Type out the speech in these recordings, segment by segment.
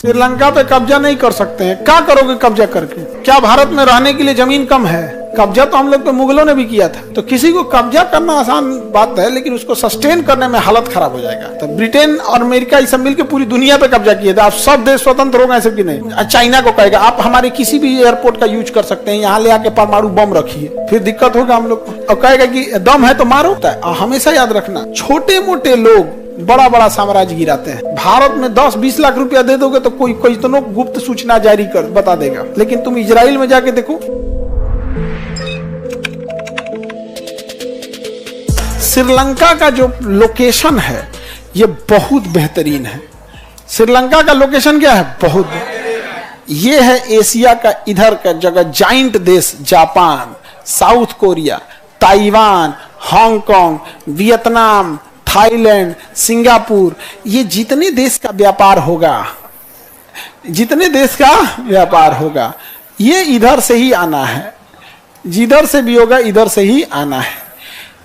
श्रीलंका पे कब्जा नहीं कर सकते हैं, क्या करोगे कब्जा करके? क्या भारत में रहने के लिए जमीन कम है? कब्जा तो हम लोग पे मुगलों ने भी किया था। तो किसी को कब्जा करना आसान बात है, लेकिन उसको सस्टेन करने में हालत खराब हो जाएगा। तो ब्रिटेन और अमेरिका ये सब मिलकर पूरी दुनिया पे कब्जा किए थे। आप सब देश स्वतंत्र हो गए सब की नहीं। चाइना को कहेगा आप हमारे किसी भी एयरपोर्ट का यूज कर सकते हैं, यहाँ ले आके परमाणु बम रखिए, फिर दिक्कत होगा हम लोग को। और कहेगा कि दम है तो मारो। हमेशा याद रखना, छोटे मोटे लोग बड़ा बड़ा साम्राज्य गिराते हैं। भारत में 10-20 लाख रुपया दे दोगे तो कोई तो गुप्त सूचना जारी कर बता देगा। लेकिन तुम इजराइल में जाके देखो, श्रीलंका का जो लोकेशन है ये बहुत बेहतरीन है। श्रीलंका का लोकेशन क्या है? बहुत। ये है एशिया का इधर का जगह, जाइंट देश, Japan, south Korea, Taiwan, Hong Kong, Vietnam, Thailand, Singapore, ये जितने देश का व्यापार होगा, जितने देश का व्यापार होगा, ये इधर से ही आना है। जिधर से भी होगा इधर से ही आना है।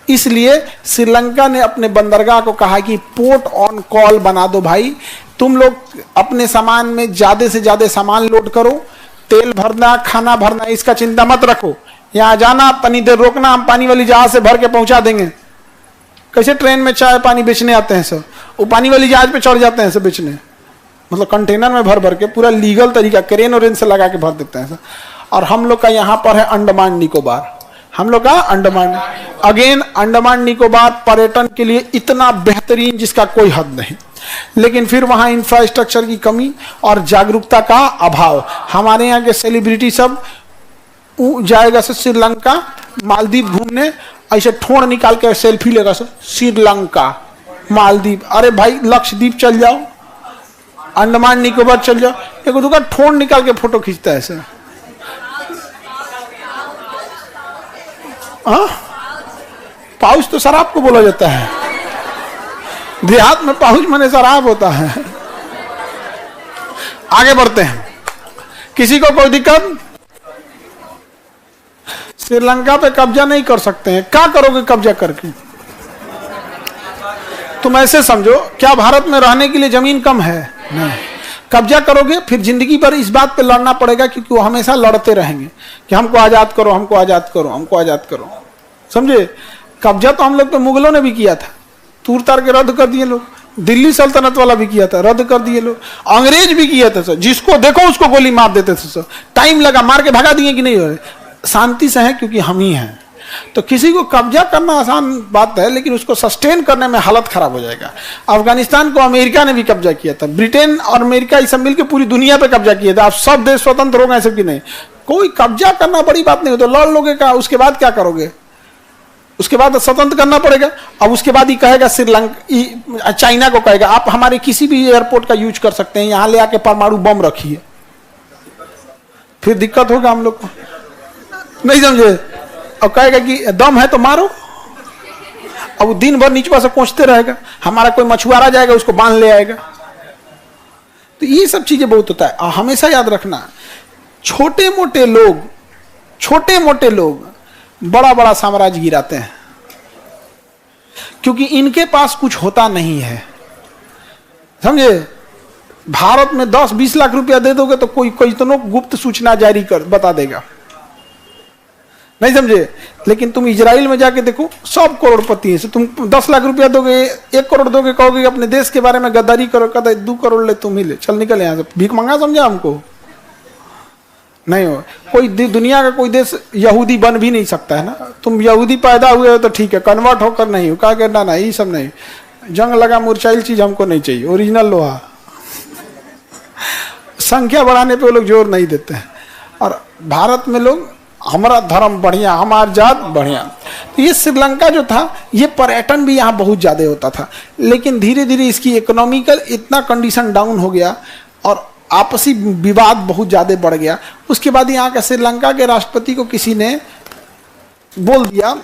इसलिए श्रीलंका ने अपने बंदरगाह को कहा कि पोर्ट ऑन कॉल बना दो भाई, तुम लोग अपने सामान में ज्यादा से ज्यादा सामान लोड करो, तेल भरना, खाना भरना, इसका चिंता मत रखो। यहाँ जाना, तनी देर रोकना, हम पानी वाली जहाज से भर के पहुंचा देंगे। कैसे ट्रेन में चाय पानी बेचने आते हैं सब, वो पानी वाली जहाज पे चढ़ जाते हैं सब बेचने, मतलब कंटेनर में भर भर के, पूरा लीगल तरीका, क्रेन और से लगा के भर देते हैं सब। और हम लोग का यहाँ पर है अंडमान निकोबार, हम लोग का अंडमान, अगेन अंडमान निकोबार पर्यटन के लिए इतना बेहतरीन जिसका कोई हद नहीं, लेकिन फिर वहाँ इंफ्रास्ट्रक्चर की कमी और जागरूकता का अभाव। हमारे यहाँ के सेलिब्रिटी सब जाएगा से श्रीलंका, मालदीव घूमने, ऐसे ठोड़ निकाल के सेल्फी लेगा सर, श्रीलंका, मालदीव। अरे भाई लक्षद्वीप चल जाओ, अंडमान निकोबार चल जाओ, एक दूसरा ठोड़ निकाल के फोटो खींचता है सर। पाउच तो शराब को बोला जाता है, देहात में पाउच माने शराब होता है। आगे बढ़ते हैं, किसी को कोई दिक्कत? श्रीलंका पे कब्जा नहीं कर सकते हैं, क्या करोगे कब्जा करके? तुम ऐसे समझो, क्या भारत में रहने के लिए जमीन कम है? नहीं। कब्जा करोगे फिर जिंदगी भर इस बात पे लड़ना पड़ेगा, क्योंकि वो हमेशा लड़ते रहेंगे कि हमको आजाद करो, हमको आजाद करो, हमको आजाद करो। समझे? कब्जा तो हम लोग पे मुगलों ने भी किया था, तूर तार के रद्द कर दिए लोग। दिल्ली सल्तनत वाला भी किया था, रद्द कर दिए लोग। अंग्रेज भी किया था सर, जिसको देखो उसको गोली मार देते थे सर। टाइम लगा, मार के भगा दिए कि नहीं हो रहे, शांति से है क्योंकि हम ही हैं। तो किसी को कब्जा करना आसान बात है, लेकिन उसको सस्टेन करने में हालत खराब हो जाएगा। अफगानिस्तान को अमेरिका ने भी कब्जा किया था, ब्रिटेन और अमेरिका ये सब मिलकर पूरी दुनिया पे कब्जा किया था। आप सब देश स्वतंत्र हो गए सब की नहीं। कोई कब्जा करना बड़ी बात नहीं हो, तो लड़ लोगे का, उसके बाद क्या करोगे? उसके बाद स्वतंत्र करना पड़ेगा। अब उसके बाद ही कहेगा श्रीलंका, चाइना को कहेगा आप हमारे किसी भी एयरपोर्ट का यूज कर सकते हैं, यहाँ ले आके परमाणु बम रखिए, फिर दिक्कत होगा हम लोग को। नहीं समझे? और कहेगा कि दम है तो मारो। अब वो दिन भर नीचवा से पहुंचते रहेगा, हमारा कोई मछुआरा जाएगा उसको बांध ले आएगा। तो ये सब चीजें बहुत होता है। और हमेशा याद रखना, छोटे मोटे लोग बड़ा बड़ा साम्राज्य गिराते हैं, क्योंकि इनके पास कुछ होता नहीं है। समझे? भारत में 10-20 लाख रुपया दे दोगे तो कोई तो गुप्त सूचना जारी कर बता देगा। नहीं समझे? लेकिन तुम इजराइल में जाके देखो, सब करोड़पति है। तुम 10 लाख रुपया दोगे, 1 करोड़ दोगे, कहोगे अपने देश के बारे में गद्दारी करो, कहते 2 करोड़ ले तुम ही ले, चल निकल यहाँ से, भीख मंगा समझा हमको? नहीं हो। कोई दुनिया का कोई देश यहूदी बन भी नहीं सकता है ना। तुम यहूदी पैदा हुए हो तो ठीक है, कन्वर्ट होकर नहीं हो, क्या कहना ना, ये सब नहीं। जंग लगा मुरझाइल चीज हमको नहीं चाहिए, ओरिजिनल लोहा। संख्या बढ़ाने पे वो लोग जोर नहीं देते हैं। और भारत में लोग हमारा धर्म बढ़िया, हमारा जात बढ़िया। तो ये श्रीलंका जो था, ये पर्यटन भी यहाँ बहुत ज्यादा होता था, लेकिन धीरे धीरे इसकी इकोनॉमिकल इतना कंडीशन डाउन हो गया और आपसी विवाद बहुत ज्यादा बढ़ गया। उसके बाद यहाँ के श्रीलंका के राष्ट्रपति को किसी ने बोल दिया,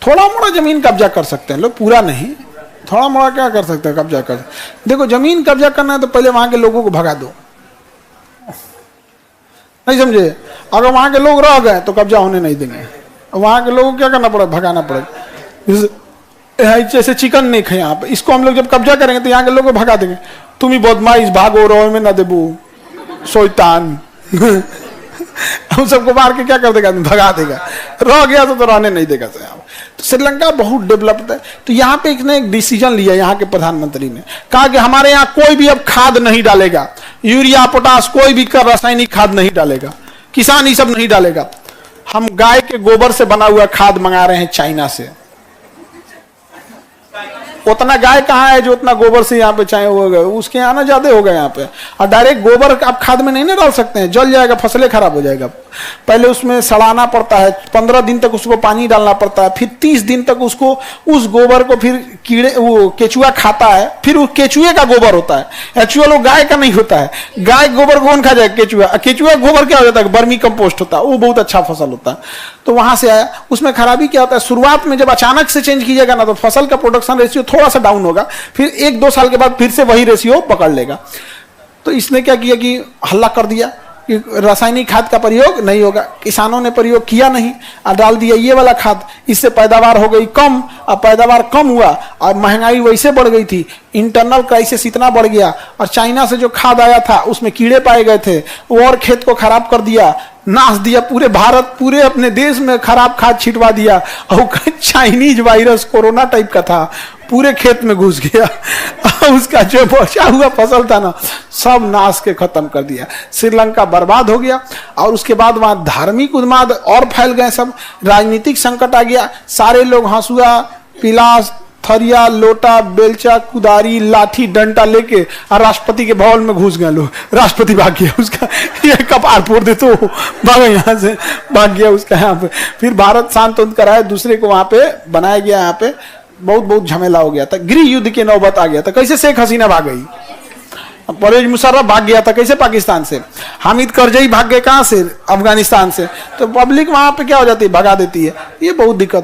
थोड़ा मोड़ा जमीन कब्जा कर सकते हैं लोग, पूरा नहीं, थोड़ा मोड़ा क्या कर सकते हैं, कब्जा कर। देखो, जमीन कब्जा करना है तो पहले वहां के लोगों को भगा दो। नहीं समझे? अगर वहां के लोग रह गए तो कब्जा होने नहीं देंगे। वहां के लोगों को क्या करना पड़ेगा? भगाना पड़ेगा। जैसे चिकन नहीं खाए यहाँ पे, इसको हम लोग जब कब्जा करेंगे तो यहाँ के लोग को भगा देंगे, तुम ही बदमाश भागो रो में ना देबू शैतान हम सबको मार के क्या कर देगा, भगा देगा, रह गया तो रहने नहीं देगा। तो श्रीलंका बहुत डेवलप्ड है। तो यहाँ पे इसने एक डिसीजन लिया, यहाँ के प्रधानमंत्री ने कहा कि हमारे यहाँ कोई भी अब खाद नहीं डालेगा, यूरिया पोटास कोई भी रासायनिक खाद नहीं डालेगा, किसान ये सब नहीं डालेगा, हम गाय के गोबर से बना हुआ खाद मंगा रहे हैं चाइना से। उतना गाय कहाँ है जो उतना गोबर से यहाँ पे चाहे हो गए, उसके यहाँ ना ज्यादा हो गए यहाँ पे। और डायरेक्ट गोबर आप खाद में नहीं ना डाल सकते हैं, जल जाएगा, फसलें खराब हो जाएगा। पहले उसमें सड़ाना पड़ता है, 15 दिन तक उसको पानी डालना पड़ता है, फिर 30 दिन तक उसको उस गोबर को फिर कीड़े वो केचुआ खाता है, फिर उस केचुए का गोबर होता है। एक्चुअल वो गाय का नहीं होता है, गाय गोबर कौन खा जाए, केचुआ। केचुआ गोबर क्या हो जाता है, वर्मी कंपोस्ट होता है, वो बहुत अच्छा फसल होता है। तो वहां से आया। उसमें खराबी क्या होता है, शुरुआत में जब अचानक से चेंज कीजिएगा ना तो फसल का प्रोडक्शन रेशियो थोड़ा सा डाउन होगा, फिर 1-2 साल के बाद फिर से वही रेशियो पकड़ लेगा। तो इसने क्या किया कि हल्ला कर दिया कि रासायनिक खाद का प्रयोग नहीं होगा। किसानों ने प्रयोग किया नहीं और डाल दिया ये वाला खाद, इससे पैदावार हो गई कम। और पैदावार कम हुआ और महंगाई वैसे बढ़ गई थी, इंटरनल क्राइसिस इतना बढ़ गया, और चाइना से जो खाद आया था उसमें कीड़े पाए गए थे, वो और खेत को खराब कर दिया, नाश दिया। पूरे भारत, पूरे अपने देश में खराब खाद छिटवा दिया, और चाइनीज वायरस कोरोना टाइप का था, पूरे खेत में घुस गया। उसका जो बचा हुआ फसल था ना, सब नाश के खत्म कर दिया। श्रीलंका बर्बाद हो गया। और उसके बाद वहां धार्मिक उन्माद और फैल गए, सब राजनीतिक संकट आ गया। सारे लोग हंसुआ, पिलास, थरिया, लोटा, बेलचा, कुदारी, लाठी, डंडा लेके और राष्ट्रपति के भवन में घुस गए लोग। राष्ट्रपति भाग गया, उसका ये कपार फोड़ दे तो भागा, यहाँ से भाग गया उसका। यहाँ पे फिर भारत शांत कराया, दूसरे को वहां पे बनाया गया। यहाँ पे बहुत झमेला हो गया था, गृह युद्ध की नौबत आ गया था। कैसे शेख हसीना भाग गई, परवेज मुशर्रफ भाग गया था कैसे पाकिस्तान से, हामिद करजई भाग गए कहां से, अफगानिस्तान से। तो पब्लिक वहां पे क्या हो जाती है, भगा देती है। ये बहुत दिक्कत है।